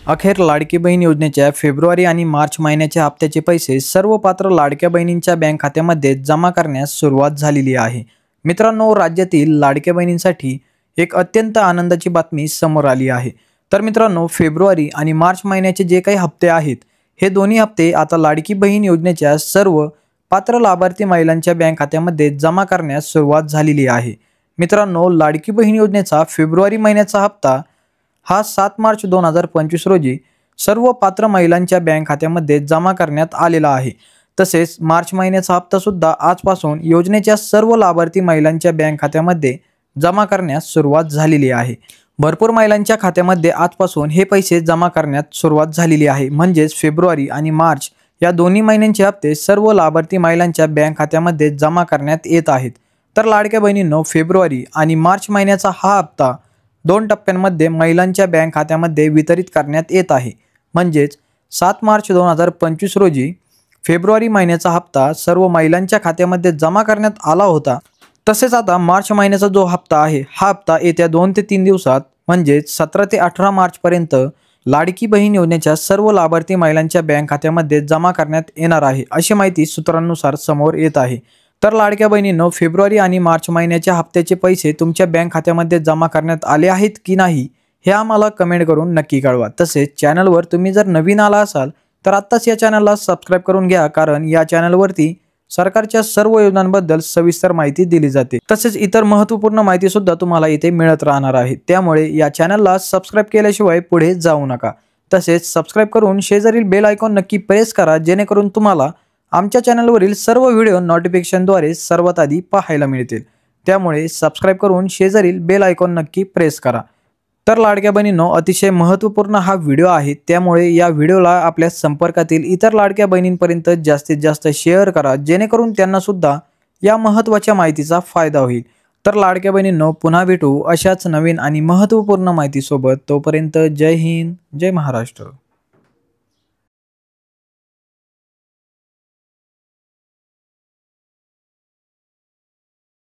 अखेर लाडकी बहीण योजनेच्या फेब्रुवारी आणि मार्च महिन्याच्या हप्त्याचे पैसे सर्व पात्र लाडक्या बहिणींच्या बँक खात्यामध्ये जमा करण्यास सुरुवात झालेली आहे। मित्रांनो, राज्यातील लाडक्या बहिणींसाठी एक अत्यंत आनंदाची बातमी समोर आली आहे। तर मित्रांनो, फेब्रुवारी आणि मार्च महिन्याचे जे काही हप्ते आहेत, हे दोन्ही हप्ते आता लाडकी बहीण योजनेच्या सर्व पात्र लाभार्थी महिलांच्या बँक खात्यामध्ये जमा करण्यास सुरुवात झालेली आहे। मित्रांनो, लाडकी बहीण योजनेचा फेब्रुवारी महिन्याचा हप्ता हा 7 मार्च 2025 रोजी सर्व पात्र महिलांच्या बँक खात्यामध्ये जमा करण्यात आलेला आहे। तसेच मार्च महिन्याचा हप्ता सुद्धा आजपासून योजनेच्या सर्व लाभार्थी महिलांच्या बँक खात्यामध्ये जमा करण्यास सुरुवात झालेली आहे। भरपूर महिलांच्या खात्यामध्ये आजपासून हे पैसे जमा करण्यात सुरुवात झालेली आहे। म्हणजेच फेब्रुवारी आणि मार्च या दोन्ही महिन्यांचे हप्ते सर्व लाभार्थी महिलांच्या बँक खात्यामध्ये जमा करण्यात येत आहेत। तर लाडक्या बहिणींनो, फेब्रुवारी आणि मार्च महिन्याचा हा हप्ता 2 टप्प्यांमध्ये महिलांच्या बँक खात्यामध्ये वितरित करण्यात येत आहे। म्हणजेच 7 मार्च 2025 रोजी फेब्रुवारी महिन्याचा हप्ता सर्व महिलांच्या खात्यामध्ये जमा करण्यात आला होता। तसेच आता मार्च महिन्याचा जो हप्ता आहे, हा हप्ता येत्या 2 ते 3 दिवसात म्हणजेच 17 ते 18 मार्च पर्यंत लाडकी बहीण योजनेच्या सर्व लाभार्थी महिलांच्या बँक खात्यामध्ये जमा करण्यात येणार आहे, अशी माहिती सूत्रांनुसार समोर येत आहे। तर लाडक्या बहिणींनो, फेब्रुवारी आणि मार्च महिन्याच्या हप्त्याचे पैसे तुमच्या बँक खात्यामध्ये जमा करण्यात आले आहेत की नाही, हे आम्हाला कमेंट करून नक्की कळवा। तसेच चॅनलवर तुम्ही जर नवीन आला असाल तर आत्ताच या चॅनलला सबस्क्राइब करून घ्या, कारण या चॅनलवरती सरकारच्या सर्व योजनांबद्दल सविस्तर माहिती दिली जाते। तसेच इतर महत्त्वपूर्ण माहिती सुद्धा तुम्हाला इथे मिळत राहणार आहे। त्यामुळे या चॅनलला सबस्क्राइब केल्याशिवाय पुढे जाऊ नका। तसेच सबस्क्राइब करून शेजारील बेल आयकॉन नक्की प्रेस करा, जेणेकरून तुम्हाला आमच्या चॅनलवरील सर्व व्हिडिओ नोटिफिकेशनद्वारे सर्वात आधी पाहायला मिळतील। त्यामुळे सबस्क्राइब करून शेजारील बेल आयकॉन नक्की प्रेस करा। तर लाडक्या बहिणींनो, अतिशय महत्त्वपूर्ण हा व्हिडिओ आहे, त्यामुळे या व्हिडिओला आपल्या संपर्कातील इतर लाडक्या बहिणींपर्यंत जास्तीत जास्त शेअर करा, जेणेकरून त्यांना सुद्धा या महत्त्वाच्या माहितीचा फायदा होईल। तर लाडक्या बहिणींनो, पुन्हा भेटू अशाच नवीन आणि महत्त्वपूर्ण माहितीसोबत। तोपर्यंत जय हिंद, जय महाराष्ट्र।